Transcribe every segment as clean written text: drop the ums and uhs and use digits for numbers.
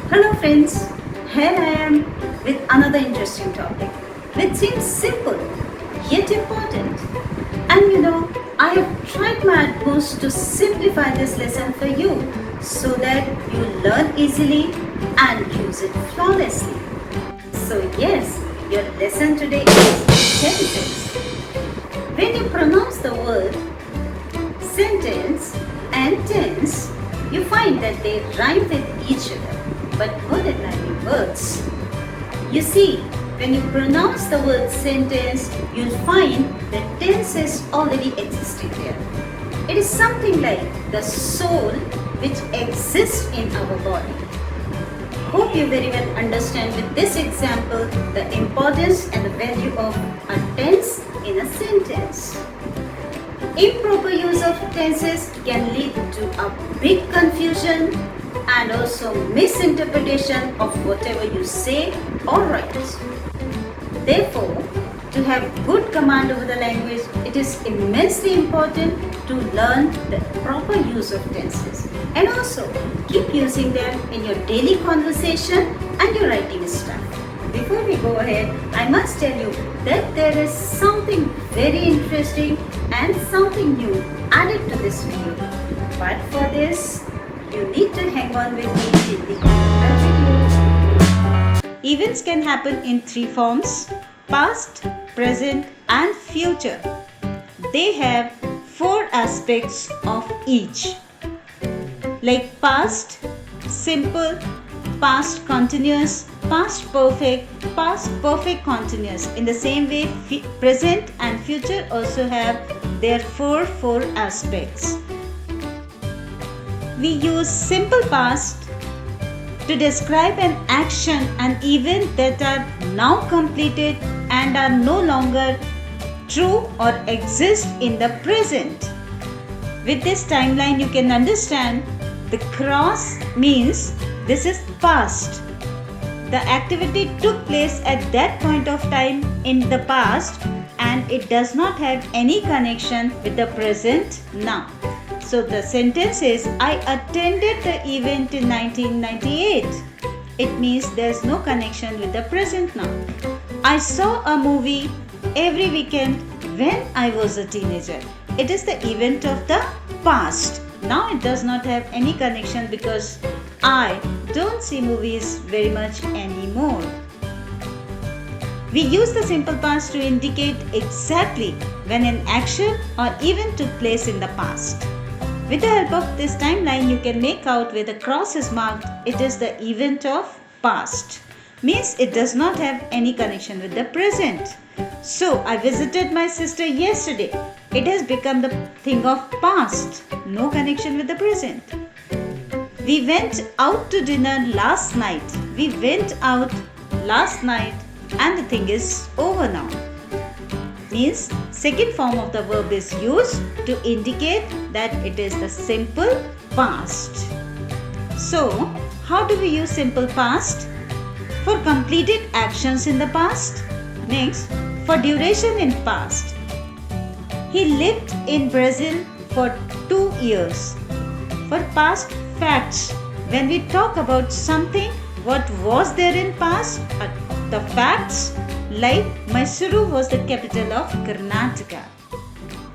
Hello friends, here I am with another interesting topic which seems simple yet important. And I have tried my utmost to simplify this lesson for you so that you learn easily and use it flawlessly. So yes, your lesson today is tenses. When you pronounce the word sentence and tense, you find that they rhyme with each other, but more than rhyming words. You see, when you pronounce the word sentence, you'll find that tense is already existing there. It is something like the soul which exists in our body. Hope you very well understand with this example the importance and the value of a tense in a sentence. Improper use of tenses can lead to a big confusion and also misinterpretation of whatever you say or write. Therefore, to have good command over the language, it is immensely important to learn the proper use of tenses and also keep using them in your daily conversation and your writing stuff. Before we go ahead, I must tell you that there is something very interesting and something new added to this video. But for this, you need to hang on with me till the end of the video. Events can happen in three forms: past, present, and future. They have four aspects of each, like past simple, past continuous, past perfect continuous. In the same way, present and future also have their four aspects. We use simple past to describe an action, an event that are now completed and are no longer true or exist in the present. With this timeline, you can understand the cross means this is past. The activity took place at that point of time in the past and it does not have any connection with the present now. So the sentence is, I attended the event in 1998. It means there's no connection with the present now. I saw a movie every weekend when I was a teenager. It is the event of the past. Now it does not have any connection because I don't see movies very much anymore. We use the simple past to indicate exactly when an action or event took place in the past. With the help of this timeline, you can make out where the cross is marked. It is the event of past. Means it does not have any connection with the present. So, I visited my sister yesterday. It has become the thing of past. No connection with the present. We went out to dinner last night. We went out last night and the thing is over now. Means second form of the verb is used to indicate that it is the simple past. So, how do we use simple past? For completed actions in the past. Next, for duration in past. He lived in Brazil for 2 years. For past facts, when we talk about something, what was there in past, the facts, like Mysuru was the capital of Karnataka.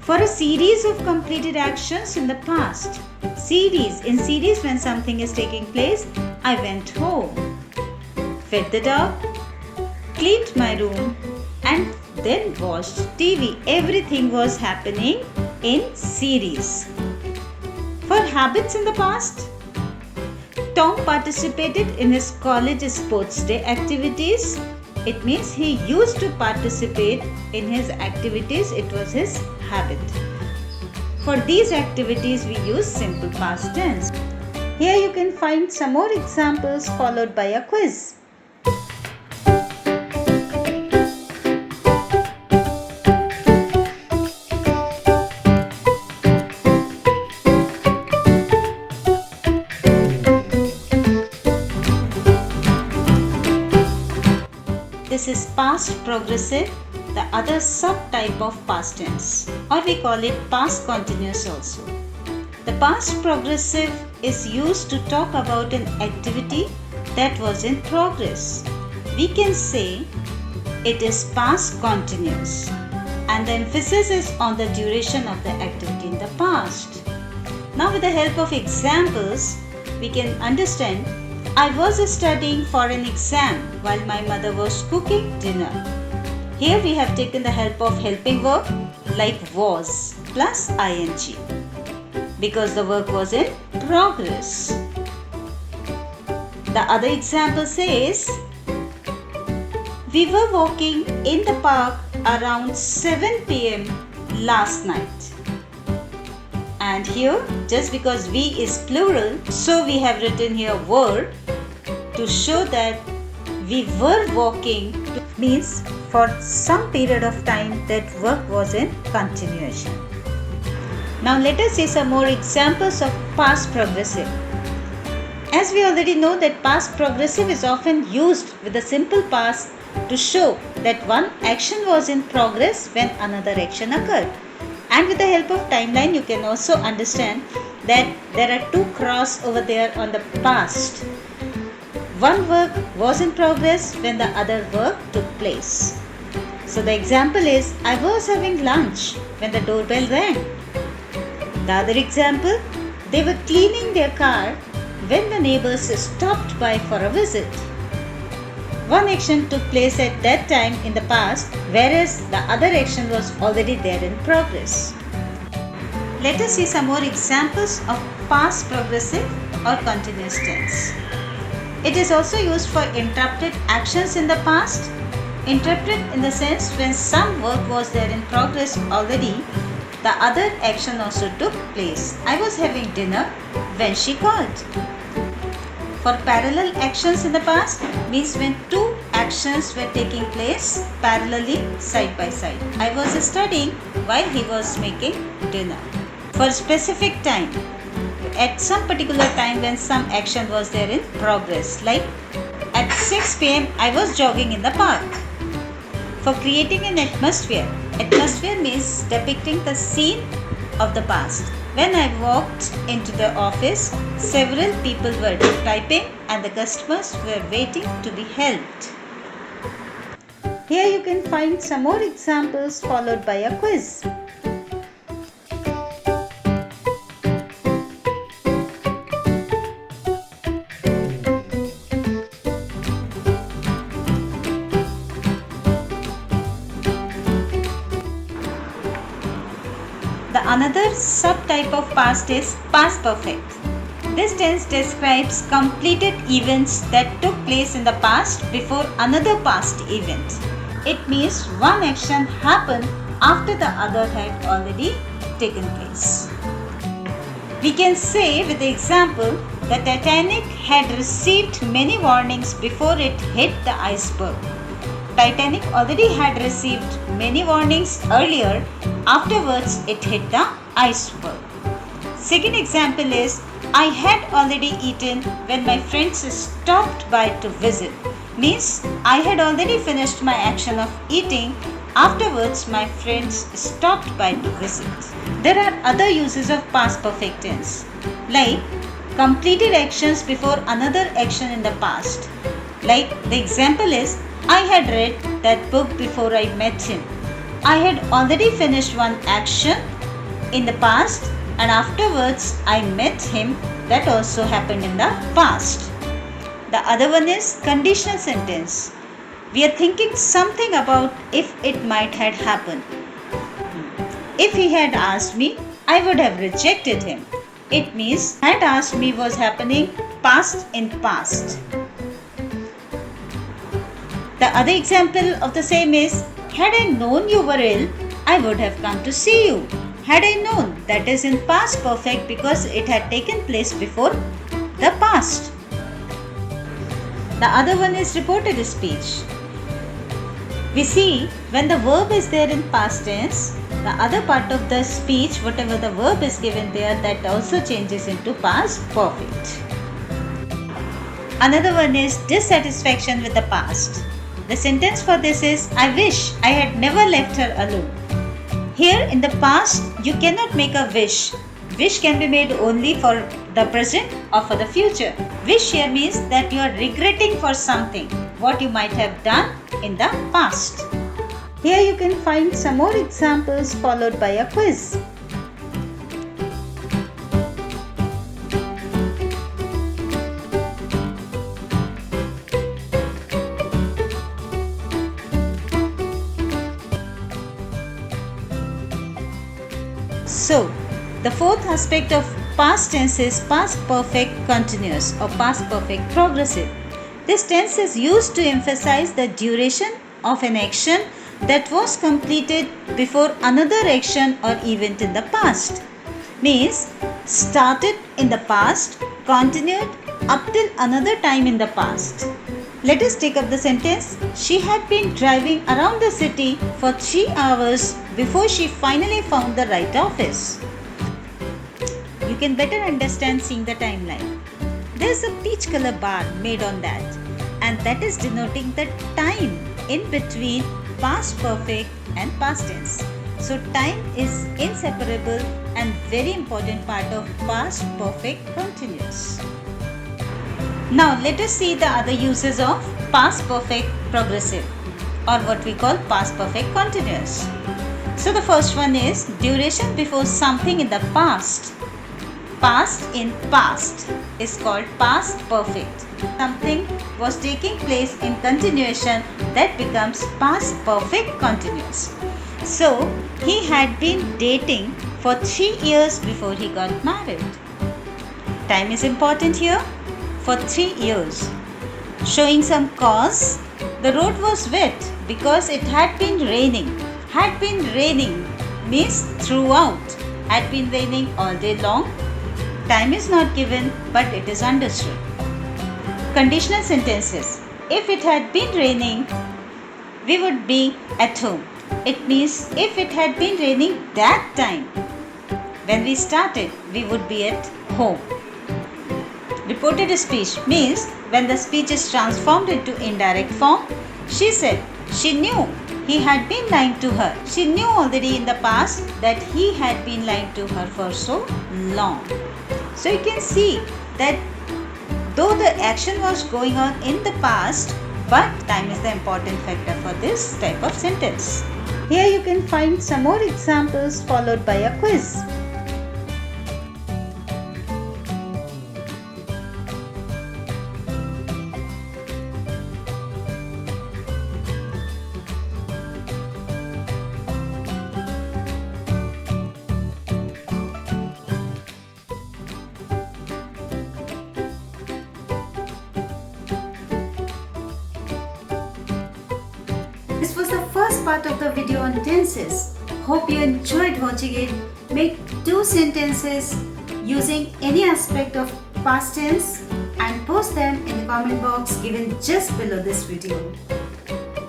For a series of completed actions in the past. In series when something is taking place, I went home, fed the dog, cleaned my room and then watched TV. Everything was happening in series. For habits in the past, Tom participated in his college sports day activities. It means he used to participate in his activities. It was his habit. For these activities, we use simple past tense. Here you can find some more examples followed by a quiz. This is past progressive, the other subtype of past tense, or we call it past continuous also. The past progressive is used to talk about an activity that was in progress. We can say it is past continuous, and the emphasis is on the duration of the activity in the past. Now, with the help of examples, we can understand I was studying for an exam while my mother was cooking dinner. Here we have taken the help of helping verb like was plus ing because the work was in progress. The other example says, we were walking in the park around 7 p.m. last night. And here, just because we is plural, so we have written here were to show that we were walking means for some period of time that work was in continuation. Now let us see some more examples of past progressive. As we already know that past progressive is often used with the simple past to show that one action was in progress when another action occurred. And with the help of timeline, you can also understand that there are two cross over there on the past. One work was in progress when the other work took place. So the example is, I was having lunch when the doorbell rang. The other example, they were cleaning their car when the neighbors stopped by for a visit. One action took place at that time in the past, whereas the other action was already there in progress. Let us see some more examples of past progressive or continuous tense. It is also used for interrupted actions in the past. Interrupted in the sense when some work was there in progress already, the other action also took place. I was having dinner when she called. For parallel actions in the past means when two actions were taking place parallelly side by side. I was studying while he was making dinner. For specific time, at some particular time when some action was there in progress, like at 6 p.m. I was jogging in the park. For creating an atmosphere, atmosphere means depicting the scene of the past. When I walked into the office, several people were typing and the customers were waiting to be helped. Here you can find some more examples followed by a quiz. Another subtype of past is past perfect. This tense describes completed events that took place in the past before another past event. It means one action happened after the other had already taken place. We can say with the example, the Titanic had received many warnings before it hit the iceberg. Titanic already had received many warnings earlier. Afterwards, it hit the iceberg. Second example is, I had already eaten when my friends stopped by to visit. Means, I had already finished my action of eating. Afterwards, my friends stopped by to visit. There are other uses of past perfect tense, like completed actions before another action in the past. Like the example is, I had read that book before I met him. I had already finished one action in the past and afterwards I met him. That also happened in the past. The other one is conditional sentence. We are thinking something about if it might had happened. If he had asked me, I would have rejected him. It means had asked me was happening past in past. The other example of the same is, had I known you were ill, I would have come to see you. Had I known, that is in past perfect because it had taken place before the past. The other one is reported speech. We see when the verb is there in past tense, the other part of the speech, whatever the verb is given there, that also changes into past perfect. Another one is dissatisfaction with the past. The sentence for this is, I wish I had never left her alone. Here in the past, you cannot make a wish Wish can be made only for the present or for the future. Wish here means that you are regretting for something what you might have done in the past. Here you can find some more examples followed by a quiz. So, the fourth aspect of past tense is past perfect continuous or past perfect progressive. This tense is used to emphasize the duration of an action that was completed before another action or event in the past. Means started in the past, continued up till another time in the past. Let us take up the sentence. She had been driving around the city for 3 hours before she finally found the right office. You can better understand seeing the timeline. There is a peach color bar made on that, and that is denoting the time in between past perfect and past tense. So time is inseparable and very important part of past perfect continuous. Now let us see the other uses of past perfect progressive or what we call past perfect continuous. So the first one is duration before something in the past. Past in past is called past perfect. Something was taking place in continuation, that becomes past perfect continuous. So he had been dating for 3 years before he got married. Time is important here. For 3 years. Showing some cause, the road was wet because it had been raining. Had been raining means throughout. Had been raining all day long. Time is not given, but it is understood. Conditional sentences. If it had been raining, we would be at home. It means if it had been raining that time, when we started, we would be at home. Reported speech means when the speech is transformed into indirect form. She said she knew he had been lying to her. She knew already in the past that he had been lying to her for so long. So you can see that though the action was going on in the past, but time is the important factor for this type of sentence. Here you can find some more examples followed by a quiz. This was the first part of the video on tenses. Hope you enjoyed watching it. Make 2 sentences using any aspect of past tense and post them in the comment box given just below this video.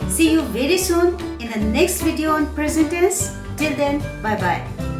See you very soon in the next video on present tense. Till then, bye bye.